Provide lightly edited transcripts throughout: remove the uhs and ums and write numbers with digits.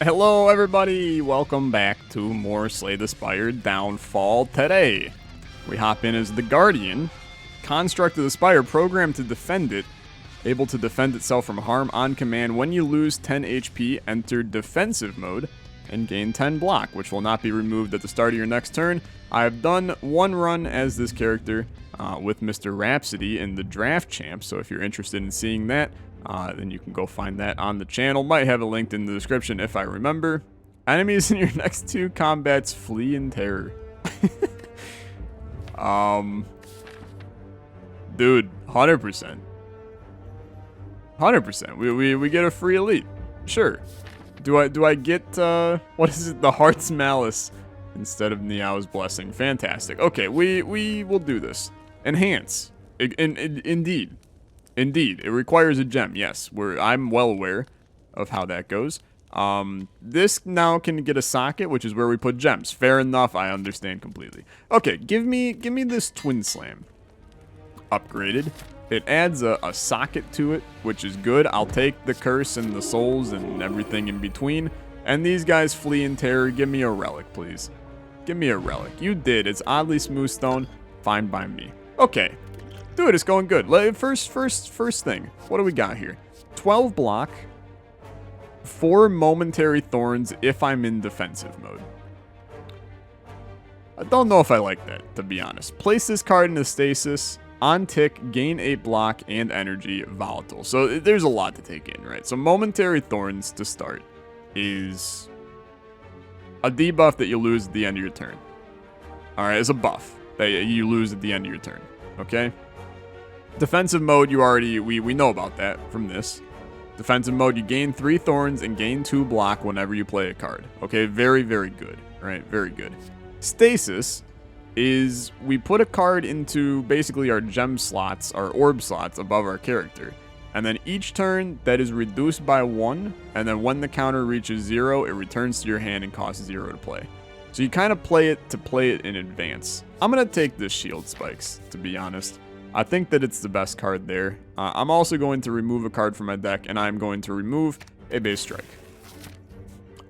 Hello everybody, welcome back to more Slay the Spire Downfall. Today, we hop in as the Guardian, construct of the Spire programmed to defend it, able to defend itself from harm on command. When you lose 10 HP, enter defensive mode and gain 10 block, which will not be removed at the start of your next turn. I have done one run as this character with Mr. Rhapsody in the Draft Champ, so if you're interested in seeing that, then you can go find that on the channel. Might have it linked in the description if I remember. Enemies in your next two combats flee in terror. Dude, 100%. 100%. We get a free elite. Sure. Do I get what is it? The Heart's Malice instead of Niao's Blessing. Fantastic. Okay, we will do this. Enhance. Indeed. Indeed, it requires a gem, yes. I'm well aware of how that goes. This now can get a socket, which is where we put gems. Fair enough, I understand completely. Okay, give me this Twin Slam. Upgraded. It adds a socket to it, which is good. I'll take the curse and the souls and everything in between. And these guys flee in terror. Give me a relic, please. Give me a relic. You did. It's oddly smooth stone. Fine by me. Okay. Dude, it's going good. First thing. What do we got here? 12 block. 4 momentary thorns if I'm in defensive mode. I don't know if I like that, to be honest. Place this card into stasis. On tick, gain 8 block and energy, volatile. So there's a lot to take in, right? So momentary thorns to start is a debuff that you lose at the end of your turn. Alright, it's a buff that you lose at the end of your turn. Okay? Defensive mode, we know about that from this. Defensive mode, you gain 3 thorns and gain 2 block whenever you play a card. Okay, very, very good. Right, very good. Stasis is we put a card into basically our gem slots, our orb slots above our character. And then each turn that is reduced by 1, and then when the counter reaches 0, it returns to your hand and costs 0 to play. So you kind of play it to play it in advance. I'm going to take this Shield Spikes, to be honest. I think that it's the best card there. I'm also going to remove a card from my deck, and I'm going to remove a base strike.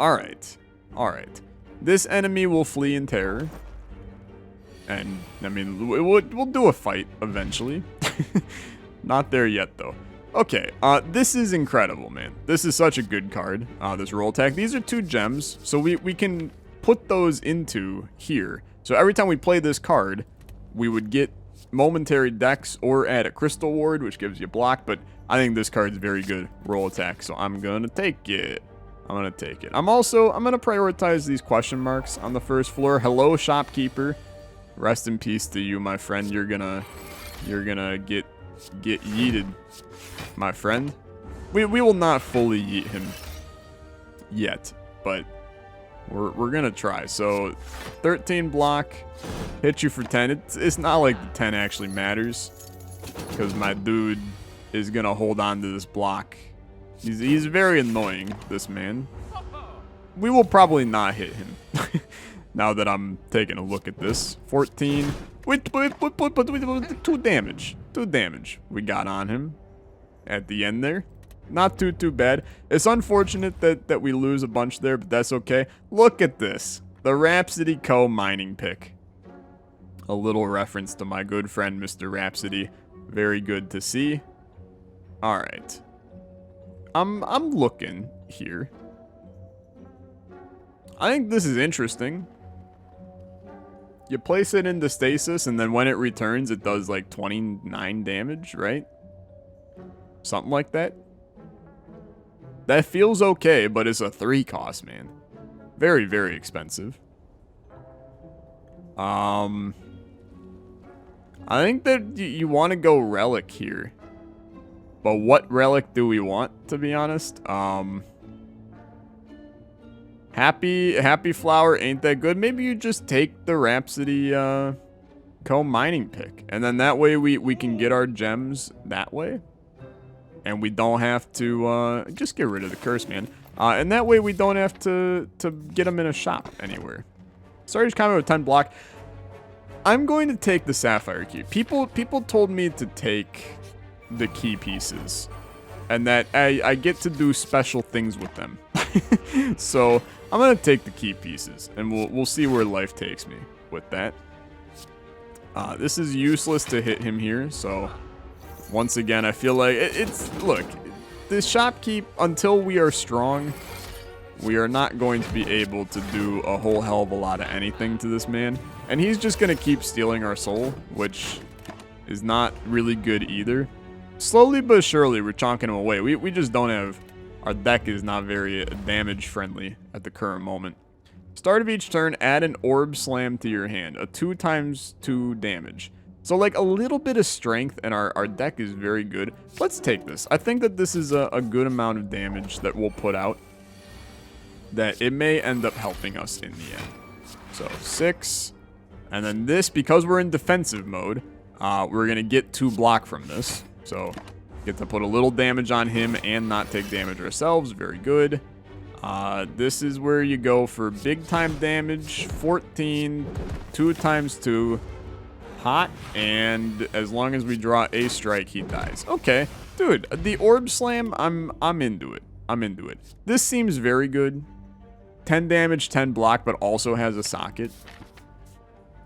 Alright. Alright. This enemy will flee in terror. And, I mean, we'll do a fight eventually. Not there yet, though. Okay, this is incredible, man. This is such a good card, this roll attack. These are 2 gems, so we can put those into here. So every time we play this card, we would get momentary dex or add a crystal ward, which gives you block, but I think this card's very good roll attack, so I'm gonna take it. I'm gonna prioritize these question marks on the first floor. Hello, shopkeeper. Rest in peace to you, my friend. You're gonna get yeeted, my friend. We will not fully yeet him yet, but we're gonna try. So 13 block, hit you for 10. It's not like the 10 actually matters, because my dude is gonna hold on to this block. He's very annoying, this man. We will probably not hit him. Now that I'm taking a look at this. 14. Wait, 2 damage. 2 damage we got on him at the end there. Not too bad. It's unfortunate that we lose a bunch there, but that's okay. Look at this. The Rhapsody Co. mining pick. A little reference to my good friend, Mr. Rhapsody. Very good to see. Alright. I'm looking here. I think this is interesting. You place it into stasis, and then when it returns, it does like 29 damage, right? Something like that. That feels okay, but it's a 3 cost, man. Very, very expensive. I think that you want to go relic here. But what relic do we want, to be honest? Happy Flower ain't that good. Maybe you just take the Rhapsody Co mining pick. And then that way we can get our gems that way. And we don't have to just get rid of the curse, man. And that way we don't have to get them in a shop anywhere. Starting comment with 10 block. I'm going to take the Sapphire Key. People told me to take the key pieces. And that I get to do special things with them. So I'm gonna take the key pieces, and we'll see where life takes me with that. This is useless to hit him here, so once again, I feel like look, this shopkeep, until we are strong, we are not going to be able to do a whole hell of a lot of anything to this man. And he's just going to keep stealing our soul, which is not really good either. Slowly but surely, we're chonking him away. We just don't have... Our deck is not very damage friendly at the current moment. Start of each turn, add an orb slam to your hand. A 2x2 damage. So like a little bit of strength, and our deck is very good. Let's take this. I think that this is a good amount of damage that we'll put out, that it may end up helping us in the end. So 6, and then this, because we're in defensive mode, we're gonna get 2 block from this. So get to put a little damage on him and not take damage ourselves. Very good. This is where you go for big time damage. 14, 2x2, hot, and as long as we draw a strike, he dies. Okay, dude, the orb slam, I'm into it. I'm into it. This seems very good. 10 damage, 10 block, but also has a socket.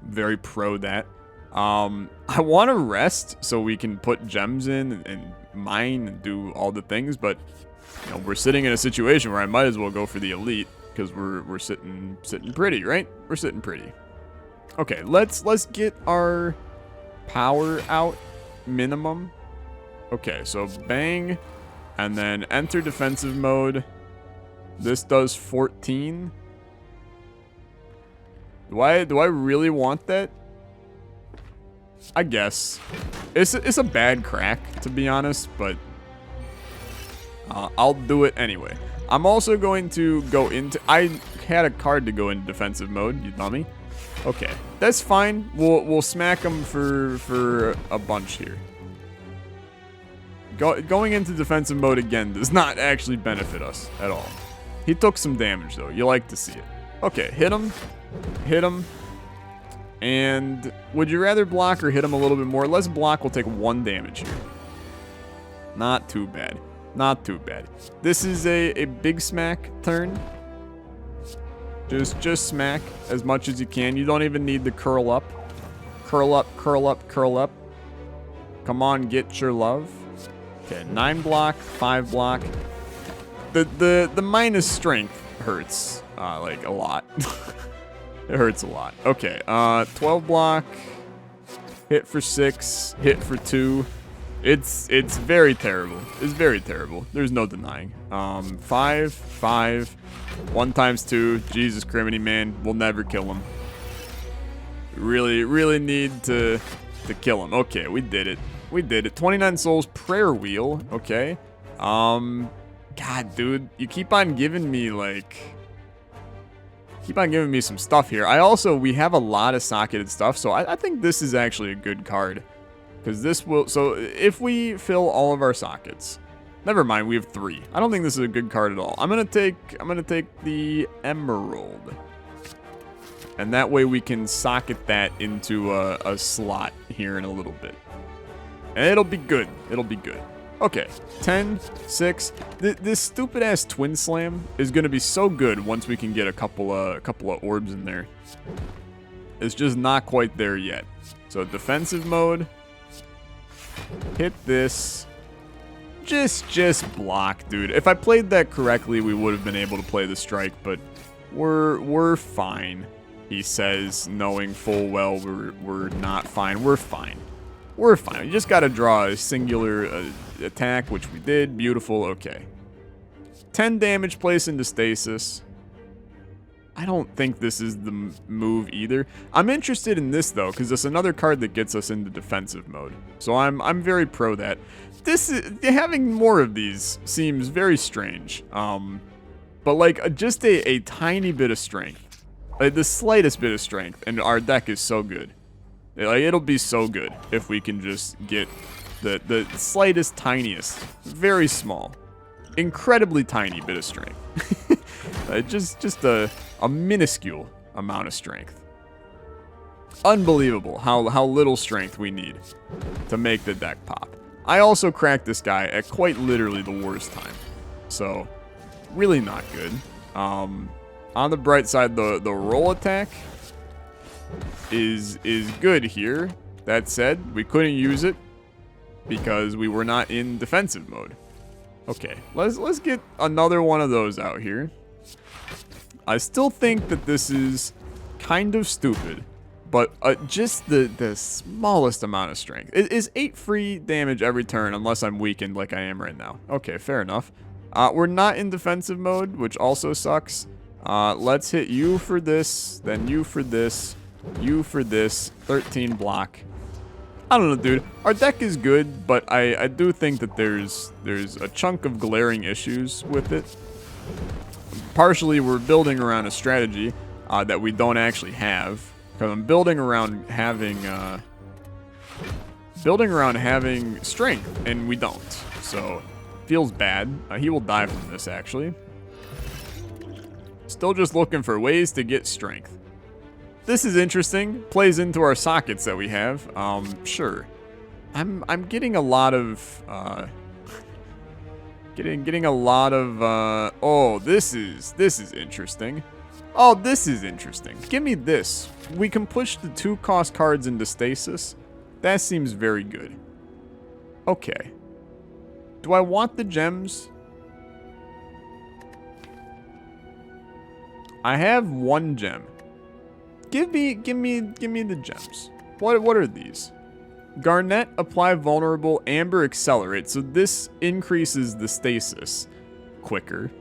Very pro that. I want to rest so we can put gems in and mine and do all the things, but you know, we're sitting in a situation where I might as well go for the elite because we're sitting pretty, right? We're sitting pretty. Okay, let's get our power out minimum. Okay, so bang, and then enter defensive mode. This does 14. Do I really want that? I guess. It's a bad crack, to be honest, but I'll do it anyway. I'm also going to go into... I had a card to go into defensive mode, you dummy. Okay, that's fine. We'll smack him for a bunch here. Going into defensive mode again does not actually benefit us at all. He took some damage, though. You like to see it. Okay, hit him. Hit him. And would you rather block or hit him a little bit more? Less block will take 1 damage here. Not too bad. Not too bad. This is a big smack turn. Just smack as much as you can. You don't even need to curl up. Curl up, curl up, curl up. Come on, get your love. Okay, 9 block, 5 block. The minus strength hurts like a lot. It hurts a lot. Okay, 12 block, hit for 6, hit for 2. It's very terrible. It's very terrible. There's no denying. 5, 1 times 2. Jesus criminy, man, we'll never kill him. Really need to kill him. Okay, we did it. We did it. 29 souls, prayer wheel. Okay. God, dude, you keep on giving me like. Keep on giving me some stuff here. We have a lot of socketed stuff, so I think this is actually a good card. Because this will, so if we fill all of our sockets, never mind, we have 3. I don't think this is a good card at all. I'm gonna take the emerald. And that way we can socket that into a slot here in a little bit. And it'll be good. It'll be good. Okay, 10, 6. This stupid ass twin slam is gonna be so good once we can get a couple of orbs in there. It's just not quite there yet. So defensive mode. Hit this. Just block, dude. If I played that correctly, we would have been able to play the strike, but we're fine. He says, knowing full well we're not fine. We're fine. We're fine. You just gotta draw a singular attack, which we did. Beautiful. Okay. 10 damage, place into stasis. I don't think this is the move either. I'm interested in this though, because it's another card that gets us into defensive mode. So I'm very pro that. Having more of these seems very strange. But like just a tiny bit of strength, like the slightest bit of strength, and our deck is so good. Like it'll be so good if we can just get the slightest, tiniest, very small, incredibly tiny bit of strength. Just a minuscule amount of strength. Unbelievable how little strength we need to make the deck pop. I also cracked this guy at quite literally the worst time. So Really not good. On the bright side, the roll attack is good here. That said, we couldn't use it because we were not in defensive mode. Okay, let's get another one of those out here. I still think that this is kind of stupid, but just the smallest amount of strength. It is 8 free damage every turn unless I'm weakened like I am right now. Okay, fair enough. We're not in defensive mode, which also sucks. Let's hit you for this, then you for this, you for this, 13 block. I don't know, dude. Our deck is good, but I do think that there's a chunk of glaring issues with it. Partially, we're building around a strategy that we don't actually have. Because I'm building around having strength, and we don't. So, feels bad. He will die from this, actually. Still just looking for ways to get strength. This is interesting. Plays into our sockets that we have. Sure. I'm getting a lot of getting a lot of oh, this is interesting. Oh, this is interesting. Give me this. We can push the 2-cost cards into stasis. That seems very good. Okay. Do I want the gems? I have 1 gem. Give me the gems. What are these? Garnet, apply vulnerable, amber, accelerate. So this increases the stasis quicker.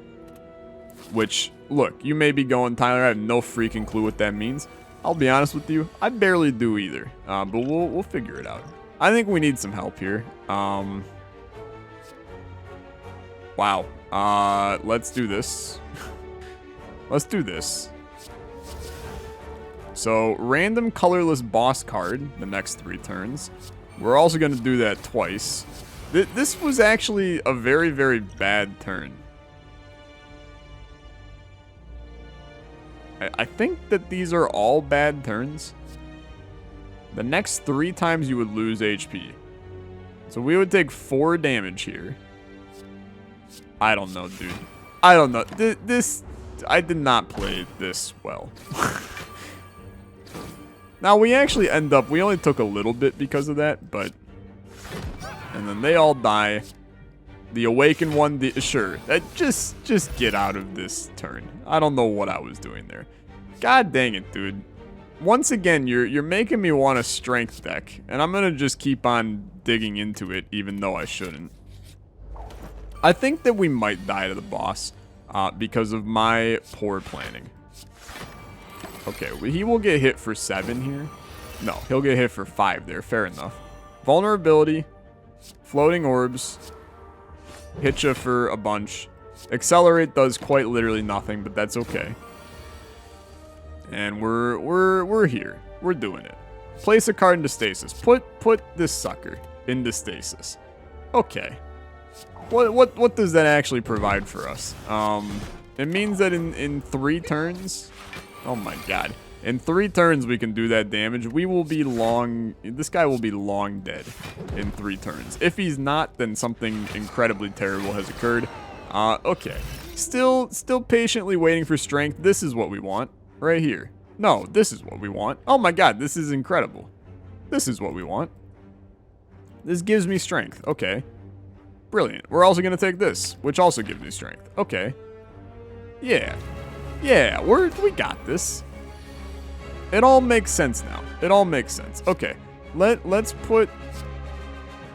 Which, look, you may be going, Tyler, I have no freaking clue what that means. I'll be honest with you, I barely do either. But we'll figure it out. I think we need some help here. Wow. Let's do this. Let's do this. So, random colorless boss card the next 3 turns. We're also going to do that twice. This was actually a very, very bad turn. I think that these are all bad turns. The next 3 times you would lose HP. So we would take 4 damage here. I don't know, dude. I don't know. I did not play this well. Now, we actually end up... We only took a little bit because of that, but... And then they all die. The awakened one... Sure. Just get out of this turn. I don't know what I was doing there. God dang it, dude. Once again, you're making me want a strength deck. And I'm going to just keep on digging into it, even though I shouldn't. I think that we might die to the boss because of my poor planning. Okay, he will get hit for 7 here. No, he'll get hit for 5 there. Fair enough. Vulnerability. Floating orbs. Hit you for a bunch. Accelerate does quite literally nothing, but that's okay. And we're here. We're doing it. Place a card into stasis. Put this sucker into stasis. Okay. What does that actually provide for us? It means that in 3 turns... Oh my god. In 3 turns we can do that damage. We will be long... This guy will be long dead in 3 turns. If he's not, then something incredibly terrible has occurred. Okay. Still patiently waiting for strength. This is what we want. Right here. No, this is what we want. Oh my god, this is incredible. This is what we want. This gives me strength. Okay. Brilliant. We're also going to take this, which also gives me strength. Okay. Yeah. Yeah, we got this. It all makes sense now. It all makes sense. Okay. Let's put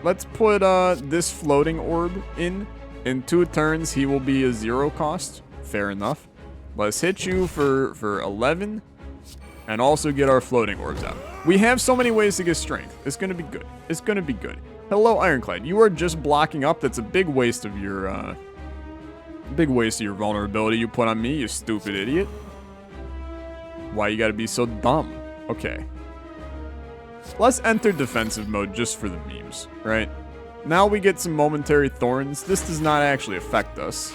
this floating orb in. In 2 turns, he will be a 0 cost. Fair enough. Let's hit you for 11 and also get our floating orbs out. We have so many ways to get strength. It's going to be good. It's going to be good. Hello, Ironclad. You are just blocking up. That's a big waste of your vulnerability you put on me, you stupid idiot. Why you gotta be so dumb? Okay. Let's enter defensive mode just for the memes, right? Now we get some momentary thorns. This does not actually affect us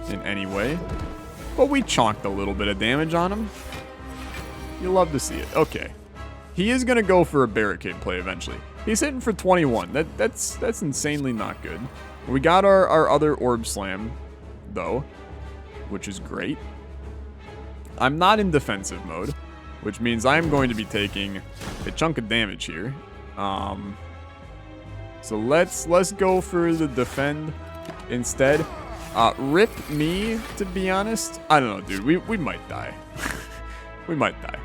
in any way. But we chonked a little bit of damage on him. You love to see it. Okay. He is going to go for a barricade play eventually. He's hitting for 21. That's insanely not good. We got our other orb slam, though. which is great. I'm not in defensive mode, which means I'm going to be taking a chunk of damage here. So let's go for the defend instead. Rip me, to be honest. I don't know, dude. We might die. We might die.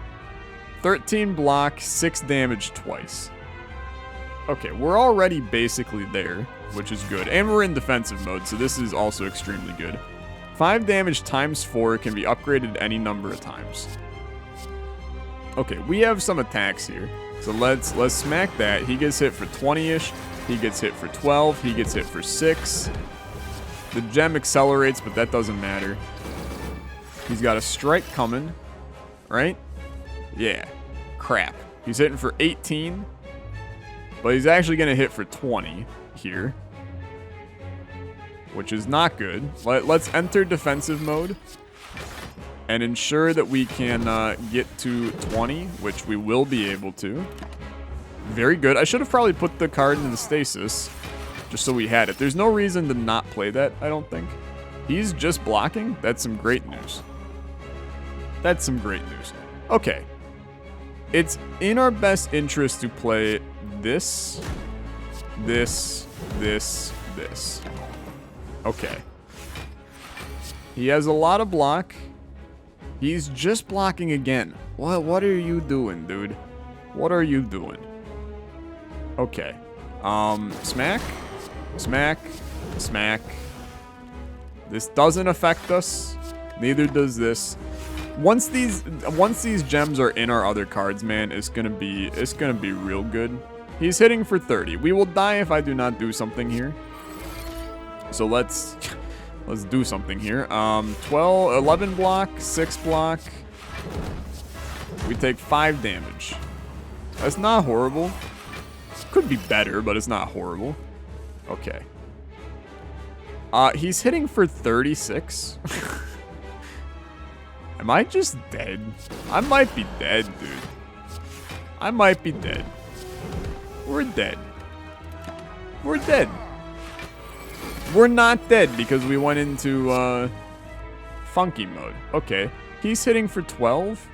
13 block, 6 damage twice. Okay, we're already basically there, which is good. And we're in defensive mode, so this is also extremely good. 5 damage times 4 can be upgraded any number of times. Okay, we have some attacks here. So let's smack that. He gets hit for 20-ish. He gets hit for 12. He gets hit for 6. The gem accelerates, but that doesn't matter. He's got a strike coming, right? Yeah. Crap. He's hitting for 18. But he's actually going to hit for 20 here, which is not good. Let's enter defensive mode and ensure that we can get to 20, which we will be able to. Very good. I should have probably put the card in the stasis just so we had it. There's no reason to not play that, I don't think. He's just blocking. That's some great news. That's some great news. Okay. It's in our best interest to play this. Okay. He has a lot of block. He's just blocking again. What are you doing, dude? What are you doing? Okay. Smack. Smack. Smack. This doesn't affect us. Neither does this. Once these gems are in our other cards, man, it's gonna be real good. He's hitting for 30. We will die if I do not do something here. So let's do something here. 11 block, 6 block. We take 5 damage. That's not horrible. Could be better, but it's not horrible. Okay. He's hitting for 36. Am I just dead? I might be dead, dude. I might be dead. We're dead. We're dead. We're not dead because we went into funky mode. Okay. He's hitting for 12.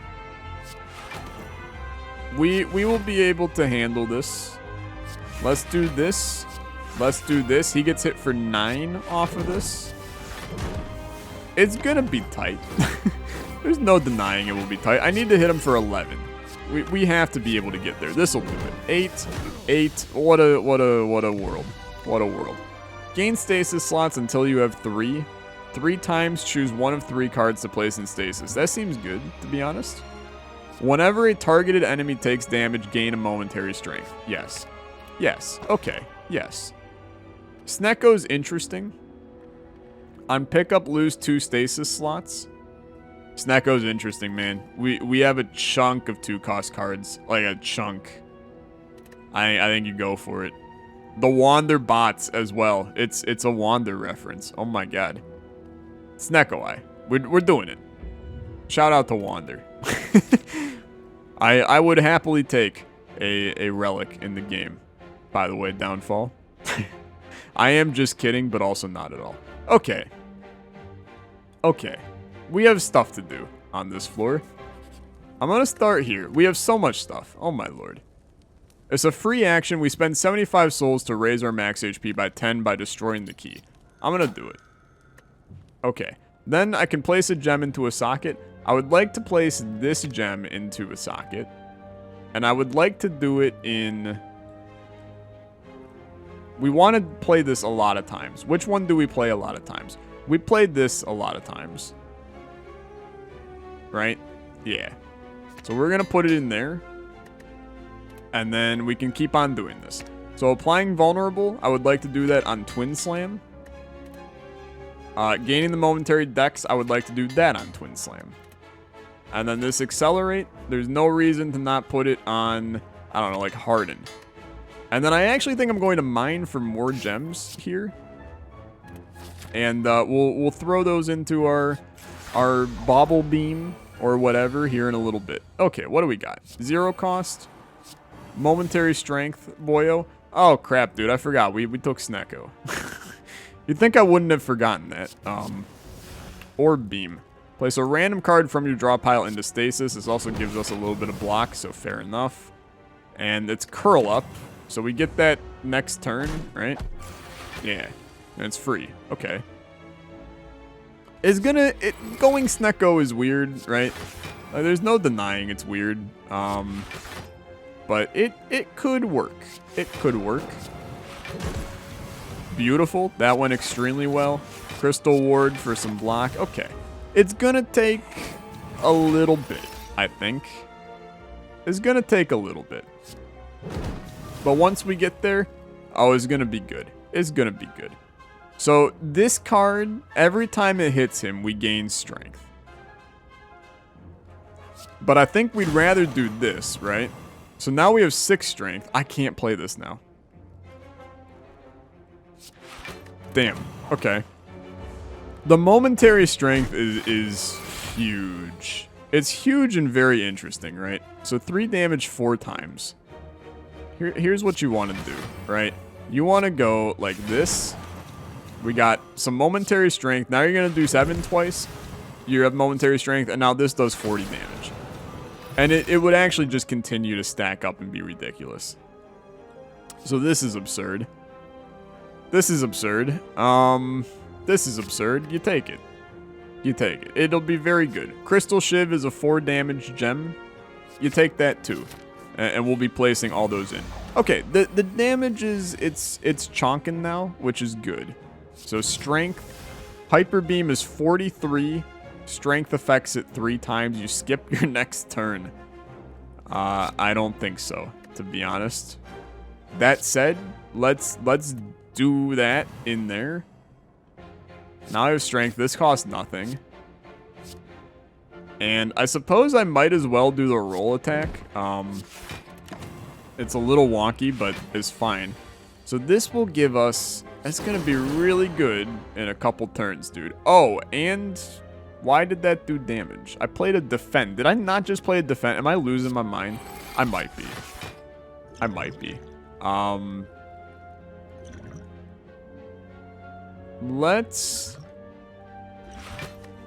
We will be able to handle this. Let's do this. Let's do this. He gets hit for 9 off of this. It's gonna be tight. There's no denying it will be tight. I need to hit him for 11. We have to be able to get there. This will do it. 8. What a world. What a world. Gain stasis slots until you have 3. 3 times, choose one of 3 cards to place in stasis. That seems good, to be honest. Whenever a targeted enemy takes damage, gain a momentary strength. Yes. Yes. Okay. Yes. Snecko's interesting. On pickup, lose 2 stasis slots. Snecko's interesting, man. We have a chunk of 2-cost cards. Like a chunk. I think you go for it. The Wander bots as well. It's a Wander reference. Oh my god. Snecko Eye. We're doing it. Shout out to Wander. I would happily take a relic in the game. By the way, Downfall. I am just kidding, but also not at all. Okay. Okay. We have stuff to do on this floor. I'm going to start here. We have so much stuff. Oh my lord. It's a free action. We spend 75 souls to raise our max HP by 10 by destroying the key. I'm going to do it. Okay. Then I can place a gem into a socket. I would like to place this gem into a socket. And I would like to do it in... We want to play this a lot of times. Which one do we play a lot of times? We played this a lot of times. Right? Yeah. So we're going to put it in there. And then we can keep on doing this. So applying vulnerable, I would like to do that on Twin Slam. Gaining the momentary dex, I would like to do that on Twin Slam. And then this accelerate, there's no reason to not put it on, I don't know, like harden. And then I actually think I'm going to mine for more gems here. And we'll throw those into our bauble beam or whatever here in a little bit. Okay, what do we got? 0 cost. Momentary strength, boyo. Oh, crap, dude. I forgot. We took Snecko. You'd think I wouldn't have forgotten that. Orb Beam. Place a random card from your draw pile into stasis. This also gives us a little bit of block, so fair enough. And it's Curl Up, so we get that next turn, right? Yeah, and it's free. Okay. Going Snecko is weird, right? There's no denying it's weird. But it could work. It could work. Beautiful. That went extremely well. Crystal Ward for some block. Okay. It's gonna take a little bit, I think. It's gonna take a little bit. But once we get there, oh, it's gonna be good. It's gonna be good. So this card, every time it hits him, we gain strength. But I think we'd rather do this, right? So now we have 6 strength. I can't play this now. Damn. Okay. The momentary strength is huge. It's huge and very interesting, right? So 3 damage 4 times. Here's what you want to do, right? You want to go like this. We got some momentary strength. Now you're going to do 7 twice. You have momentary strength, and now this does 40 damage. And it would actually just continue to stack up and be ridiculous. So this is absurd. This is absurd. This is absurd. You take it. You take it. It'll be very good. Crystal Shiv is a 4 damage gem. You take that too. And we'll be placing all those in. Okay, the damage is, it's chonking now, which is good. So strength. Hyper Beam is 43. Strength affects it 3 times. You skip your next turn. I don't think so, to be honest. That said, let's do that in there. Now I have strength. This costs nothing. And I suppose I might as well do the roll attack. It's a little wonky, but it's fine. So this will give us... That's going to be really good in a couple turns, dude. Oh, and... Why did that do damage? I played a defend. Did I not just play a defend? Am I losing my mind? I might be. I might be. Let's...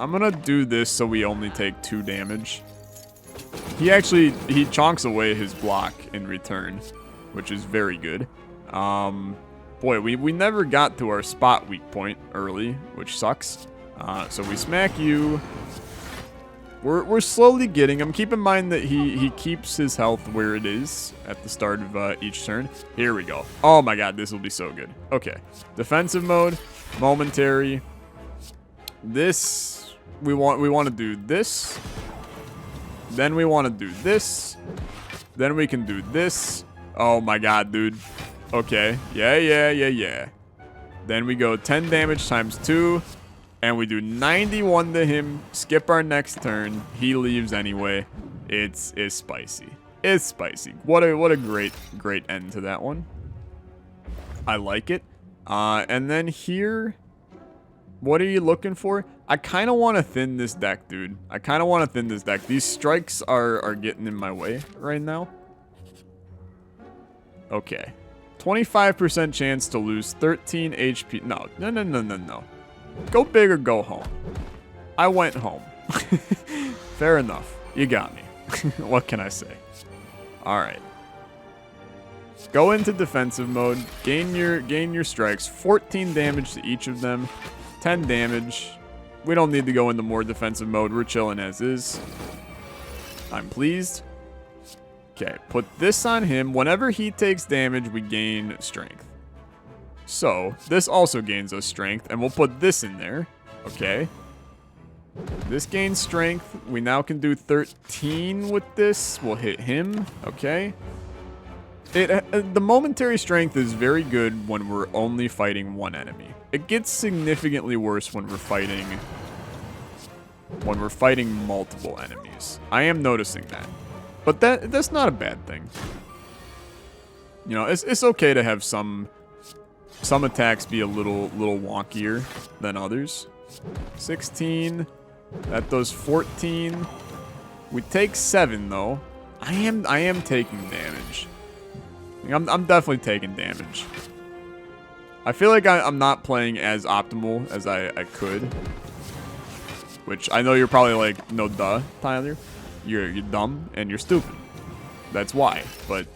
I'm gonna do this so we only take 2 damage. He chonks away his block in return, which is very good. Boy, we never got to our spot weak point early, which sucks. So we smack you. We're slowly getting him. Keep in mind that he keeps his health where it is at the start of each turn. Here we go. Oh my god, this will be so good. Okay. Defensive mode. Momentary. This... We want to do this. Then we want to do this. Then we can do this. Oh my god, dude. Okay. Yeah. Then we go 10 damage times 2. And we do 91 to him. Skip our next turn. He leaves anyway. It's spicy. It's spicy. What a great end to that one. I like it. And then here... What are you looking for? I kind of want to thin this deck, dude. I kind of want to thin this deck. These strikes are getting in my way right now. Okay. 25% chance to lose 13 HP. No. Go big or go home. I went home. Fair enough. You got me. What can I say? Alright. Go into defensive mode. Gain your strikes. 14 damage to each of them. 10 damage. We don't need to go into more defensive mode. We're chilling as is. I'm pleased. Okay, put this on him. Whenever he takes damage, we gain strength. So, this also gains us strength, and we'll put this in there. Okay. This gains strength. We now can do 13 with this. We'll hit him. Okay. The momentary strength is very good when we're only fighting one enemy. It gets significantly worse when we're fighting multiple enemies. I am noticing that. But that's not a bad thing. You know, it's okay to have some attacks be a little wonkier than others. 16. That does 14. We take 7 though. I am taking damage. I'm definitely taking damage. I feel like I'm not playing as optimal as I could. Which I know you're probably like, no duh, Tyler. You're dumb and you're stupid. That's why. But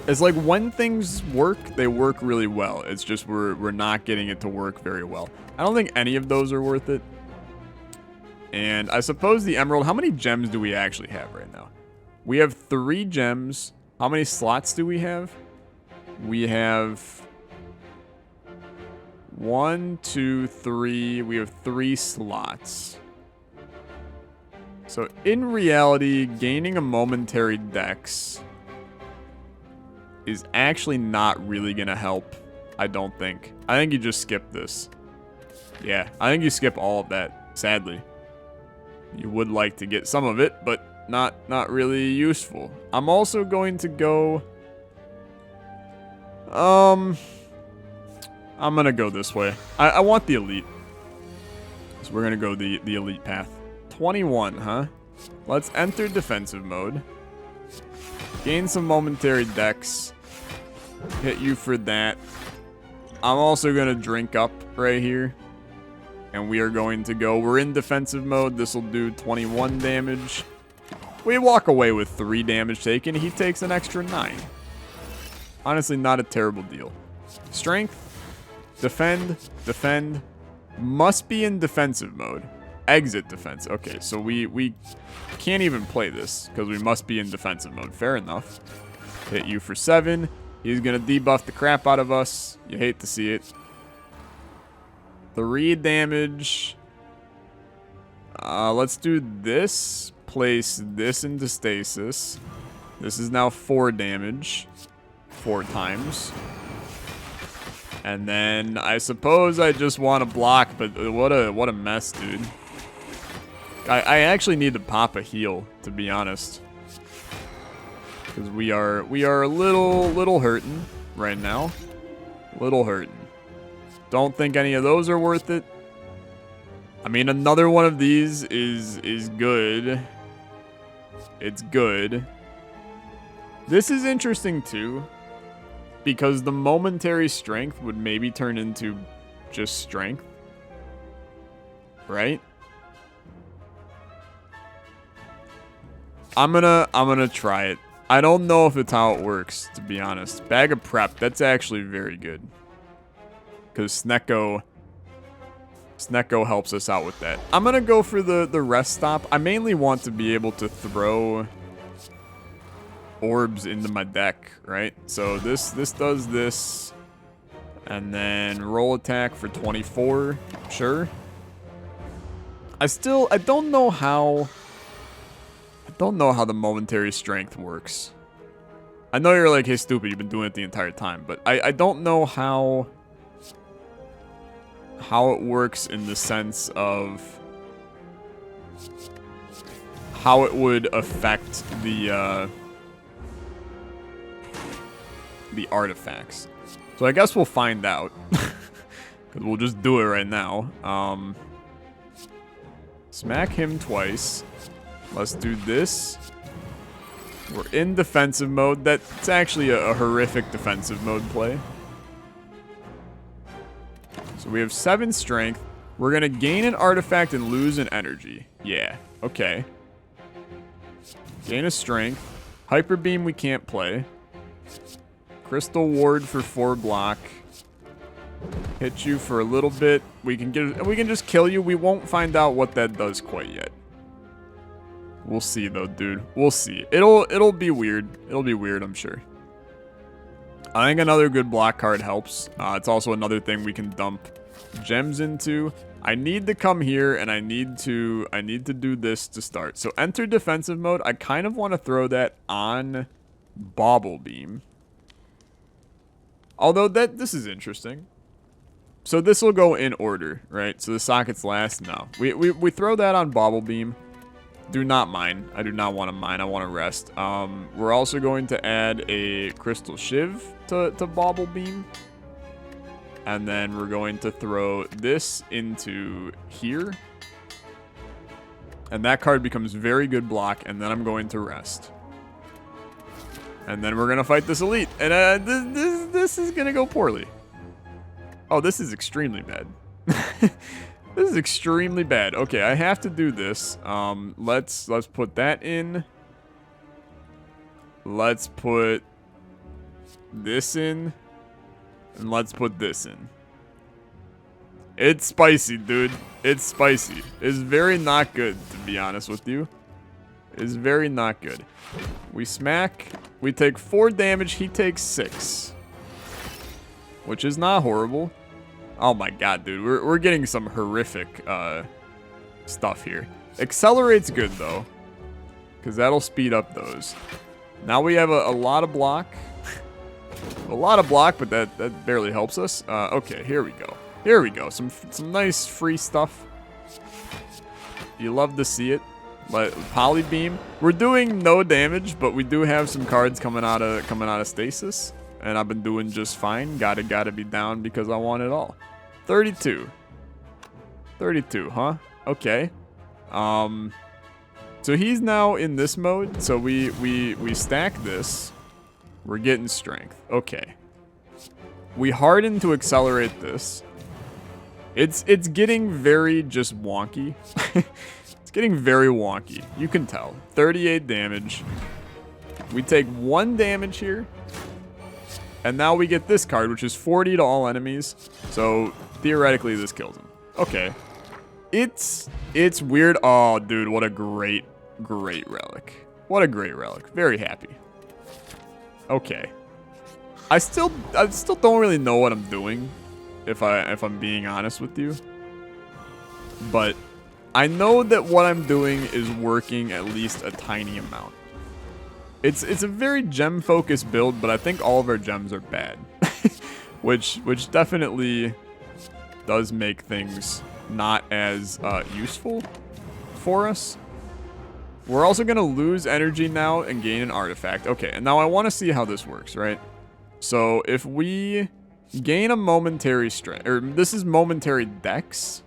it's like when things work, they work really well. It's just we're not getting it to work very well. I don't think any of those are worth it. And I suppose the emerald, how many gems do we actually have right now? We have 3 gems. How many slots do we have? We have 1, 2, 3. We have 3 slots. So in reality, gaining a momentary dex is actually not really going to help, I don't think. I think you just skip this. Yeah, I think you skip all of that, sadly. You would like to get some of it, but not really useful. I'm also going to go... I'm going to go this way. I want the elite. So we're going to go the elite path. 21, huh? Let's enter defensive mode. Gain some momentary dex. Hit you for that. I'm also going to drink up right here. And we are going to go. We're in defensive mode. This will do 21 damage. We walk away with 3 damage taken. He takes an extra 9. Honestly, not a terrible deal. Strength. Defend. Defend. Must be in defensive mode. Exit defense. Okay, so we can't even play this because we must be in defensive mode. Fair enough. Hit you for 7. He's going to debuff the crap out of us. You hate to see it. 3 damage. Let's do this. Place this into stasis. This is now 4 damage. 4 times. And then I suppose I just want to block, but what a mess, dude. I actually need to pop a heal, to be honest. Because we are a little hurting right now. Little hurting. Don't think any of those are worth it. I mean, another one of these is good. It's good. This is interesting too, because the momentary strength would maybe turn into just strength, right? I'm gonna try it. I don't know if it's how it works, to be honest. Bag of prep, that's actually very good. Because Snecko helps us out with that. I'm going to go for the rest stop. I mainly want to be able to throw orbs into my deck, right? So this does this. And then roll attack for 24. Sure. I don't know how the momentary strength works. I know you're like, hey, stupid, you've been doing it the entire time. But I don't know how it works in the sense of how it would affect the artifacts. So I guess we'll find out. Because we'll just do it right now. Smack him twice. Let's do this. We're in defensive mode. That's actually a horrific defensive mode play. So we have 7 strength. We're going to gain an artifact and lose an energy. Yeah, okay. Gain a strength. Hyper Beam we can't play. Crystal Ward for 4 block. Hit you for a little bit. We can just kill you. We won't find out what that does quite yet. We'll see though, dude. We'll see. It'll be weird. It'll be weird, I'm sure. I think another good block card helps. It's also another thing we can dump gems into. I need to come here and I need to do this to start. So enter defensive mode. I kind of want to throw that on Bauble Beam. Although this is interesting. So this will go in order, right? So the sockets last. No. We throw that on Bauble Beam. Do not mine. I do not want to mine. I want to rest. We're also going to add a Crystal Shiv to Bauble Beam. And then we're going to throw this into here. And that card becomes very good block. And then I'm going to rest. And then we're going to fight this elite. And this is going to go poorly. Oh, this is extremely bad. This is extremely bad. Okay, I have to do this. Let's put that in. Let's put this in. And let's put this in. It's spicy, dude. It's spicy. It's very not good, to be honest with you. It's very not good. We smack. We take 4 damage. He takes 6. Which is not horrible. Oh my god, dude. We're getting some horrific stuff here. Accelerate's good, though. Because that'll speed up those. Now we have a lot of block. A lot of block, but that barely helps us. Okay, here we go. Here we go. Some nice free stuff. You love to see it. But poly beam. We're doing no damage, but we do have some cards coming out of stasis. And I've been doing just fine. Gotta be down because I want it all. 32. 32, huh? Okay. So he's now in this mode. So we stack this. We're getting strength. Okay. We harden to accelerate this. It's getting very just wonky. It's getting very wonky. You can tell. 38 damage. We take 1 damage here. And now we get this card, which is 40 to all enemies. So theoretically, this kills him. Okay. It's weird. Oh, dude, what a great relic. What a great relic. Very happy. Okay. I still don't really know what I'm doing, if I'm being honest with you. But I know that what I'm doing is working at least a tiny amount. It's a very gem focused build, but I think all of our gems are bad. which definitely does make things not as useful for us. We're also going to lose energy now and gain an artifact. Okay, and now I want to see how this works, right? So if we gain a momentary strength, or this is momentary dex.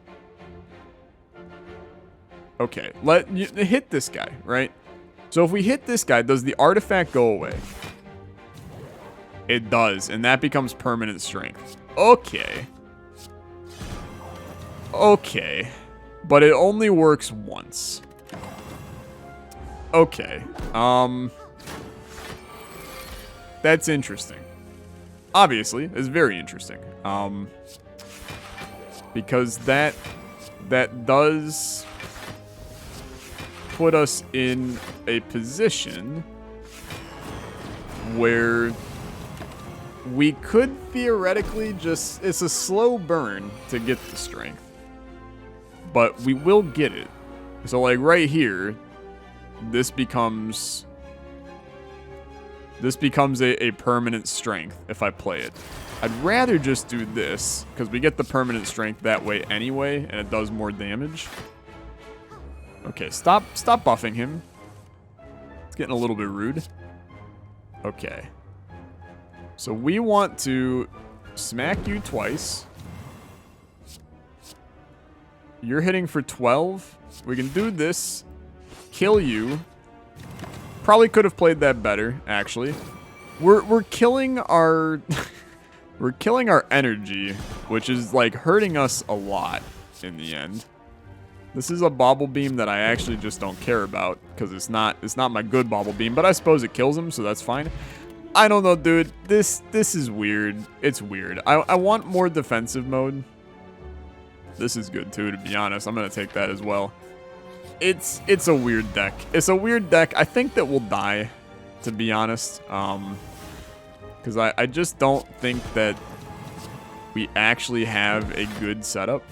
Okay, hit this guy, right? So if we hit this guy, does the artifact go away? It does, and that becomes permanent strength. Okay. Okay. But it only works once. Okay. That's interesting. Obviously, it's very interesting. Because that does put us in a position where we could theoretically just... It's a slow burn to get the strength. But we will get it. So, like, right here, this becomes a permanent strength if I play it. I'd rather just do this, because we get the permanent strength that way anyway, and it does more damage. Okay, stop buffing him. It's getting a little bit rude. Okay. So we want to smack you twice. You're hitting for 12. We can do this. Kill you. Probably could have played that better, actually. We're killing our we're killing our energy, which is like hurting us a lot in the end. This is a bauble beam that I actually just don't care about because it's not my good bauble beam, but I suppose it kills him, so that's fine. I don't know, dude. This is weird. It's weird. I want more defensive mode. This is good too, to be honest. I'm gonna take that as well. It's a weird deck. It's a weird deck. I think that we'll die, to be honest. Because I just don't think that we actually have a good setup.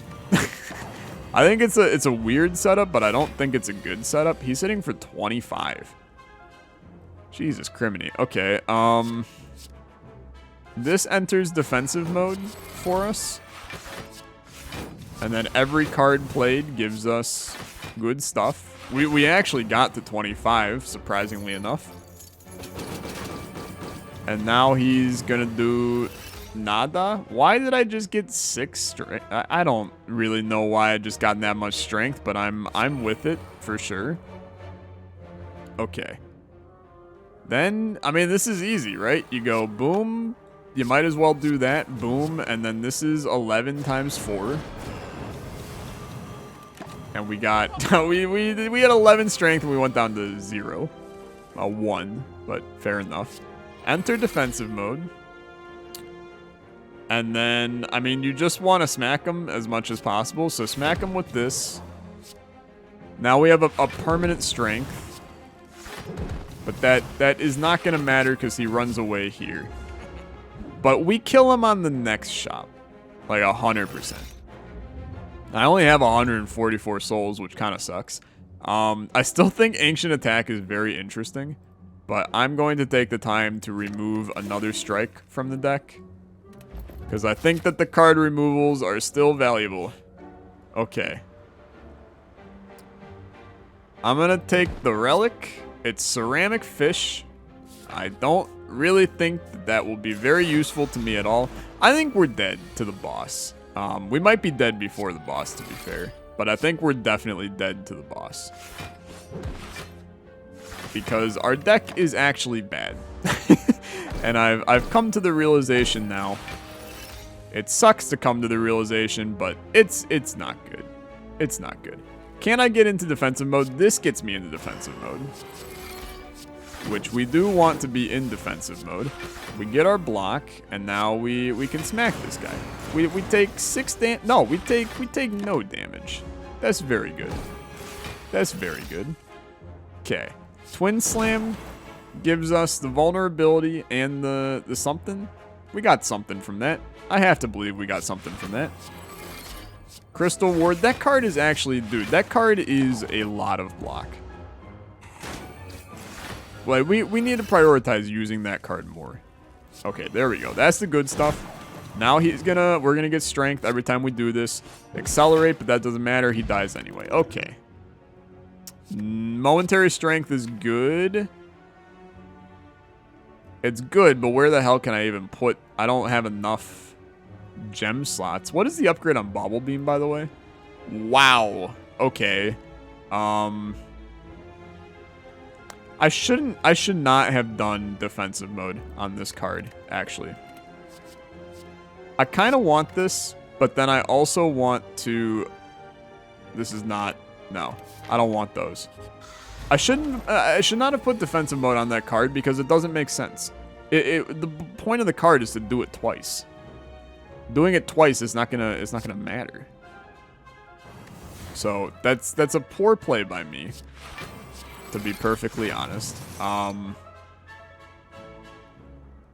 I think it's a weird setup, but I don't think it's a good setup. He's hitting for 25. Jesus criminy. Okay, this enters defensive mode for us. And then every card played gives us good stuff. We actually got to 25, surprisingly enough. And now he's gonna do nada. Why did I just get 6 strength? I don't really know why I just got that much strength, but I'm with it for sure. Okay. Then, I mean, this is easy, right? You go boom. You might as well do that. Boom. And then this is 11 times 4. And we got, we had 11 strength and we went down to 0. 1, but fair enough. Enter defensive mode. And then, I mean, you just want to smack them as much as possible. So smack them with this. Now we have a permanent strength. But that is not going to matter because he runs away here. But we kill him on the next shop. Like 100%. I only have 144 souls, which kind of sucks. I still think Ancient Attack is very interesting. But I'm going to take the time to remove another strike from the deck. Because I think that the card removals are still valuable. Okay. I'm going to take the relic. It's ceramic fish. I don't really think that will be very useful to me at all. I think we're dead to the boss. We might be dead before the boss, to be fair. But I think we're definitely dead to the boss. Because our deck is actually bad. And I've come to the realization now. It sucks to come to the realization, but it's not good. It's not good. Can I get into defensive mode? This gets me into defensive mode. Which we do want to be in defensive mode. We get our block, and now we can smack this guy. We take 6 damage. No, we take no damage. That's very good. That's very good. Okay. Twin Slam gives us the vulnerability and the something. We got something from that. I have to believe we got something from that. Crystal Ward. That card is actually, dude, that card is a lot of block. Like, we need to prioritize using that card more. Okay, there we go. That's the good stuff. Now we're gonna get strength every time we do this. Accelerate, but that doesn't matter. He dies anyway. Okay. Momentary strength is good. It's good, but where the hell can I even put? I don't have enough gem slots. What is the upgrade on Bobble Beam, by the way? Wow. Okay. I should not have done defensive mode on this card, actually. I kind of want this, but then I also want to... This is not... No, I don't want those. I should not have put defensive mode on that card because it doesn't make sense. The point of the card is to do it twice. Doing it twice is not gonna matter. So that's a poor play by me, to be perfectly honest.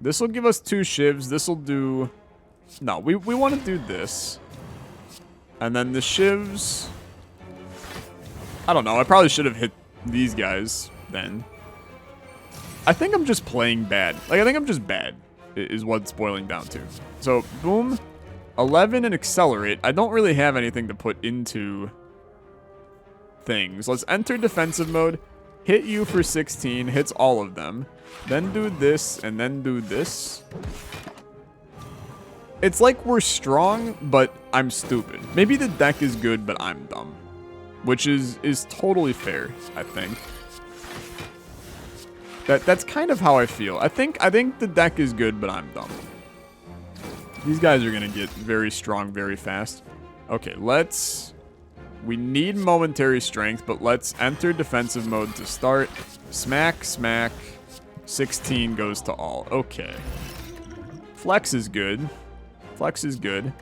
This will give us 2 shivs. This will do... No, we want to do this. And then the shivs... I don't know. I probably should have hit these guys then. I think I'm just playing bad. Like, I think I'm just bad is what it's boiling down to. So, boom. 11 and accelerate. I don't really have anything to put into things. Let's enter defensive mode. Hit you for 16. Hits all of them. Then do this and then do this. It's like we're strong, but I'm stupid. Maybe the deck is good, but I'm dumb. Which is totally fair, I think. That's kind of how I feel. I think the deck is good, but I'm dumb. These guys are gonna get very strong very fast. Okay, we need momentary strength, but let's enter defensive mode to start. Smack, smack. 16 goes to all. Okay. Flex is good. Flex is good.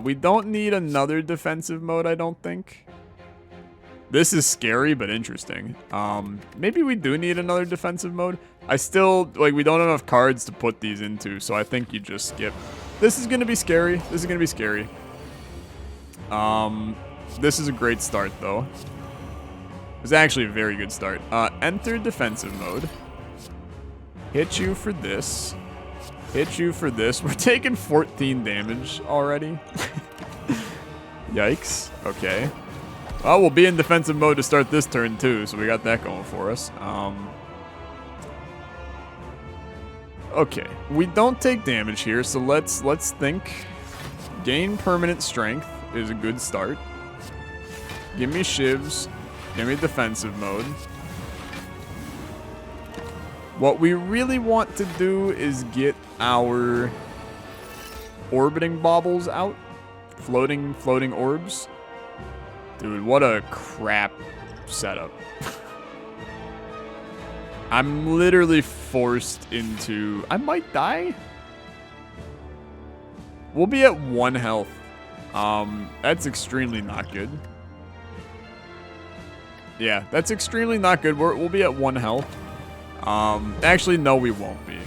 We don't need another defensive mode, I don't think. This is scary, but interesting. Maybe we do need another defensive mode. I still, like, we don't have enough cards to put these into, so I think you just skip. This is going to be scary. This is going to be scary. This is a great start, though. It's actually a very good start. Enter defensive mode. Hit you for this. Hit you for this. We're taking 14 damage already. Yikes. Okay. Well, we'll be in defensive mode to start this turn, too, so we got that going for us. Okay. We don't take damage here, so let's think. Gain permanent strength is a good start. Give me shivs. Give me defensive mode. What we really want to do is get our orbiting baubles out. Floating orbs. Dude, what a crap setup. I'm literally forced into... I might die. We'll be at 1 health. That's extremely not good. Yeah, that's extremely not good. We'll be at 1 health. Actually, no, we won't be.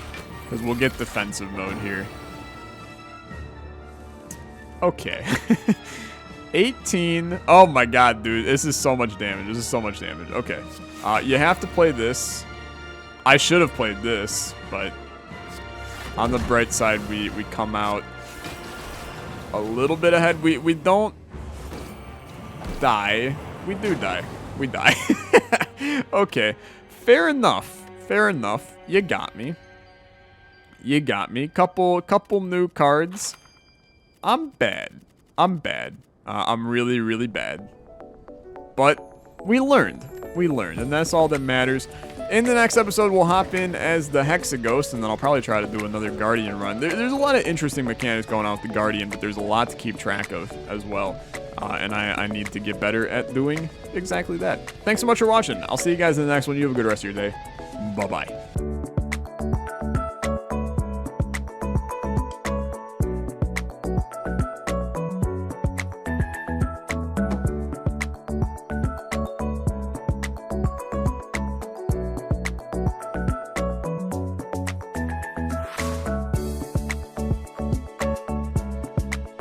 Because we'll get defensive mode here. Okay. 18. Oh my god, dude. This is so much damage. This is so much damage. Okay. You have to play this. I should have played this, but on the bright side, we come out a little bit ahead. We don't die. We do die. We die. Okay. Fair enough. Fair enough. You got me. You got me. Couple new cards. I'm bad. I'm bad. I'm really, really bad. But we learned. We learned, and that's all that matters. In the next episode, we'll hop in as the Hexaghost, and then I'll probably try to do another Guardian run. There's a lot of interesting mechanics going on with the Guardian, but there's a lot to keep track of as well. And I need to get better at doing exactly that. Thanks so much for watching. I'll see you guys in the next one. You have a good rest of your day. Bye-bye.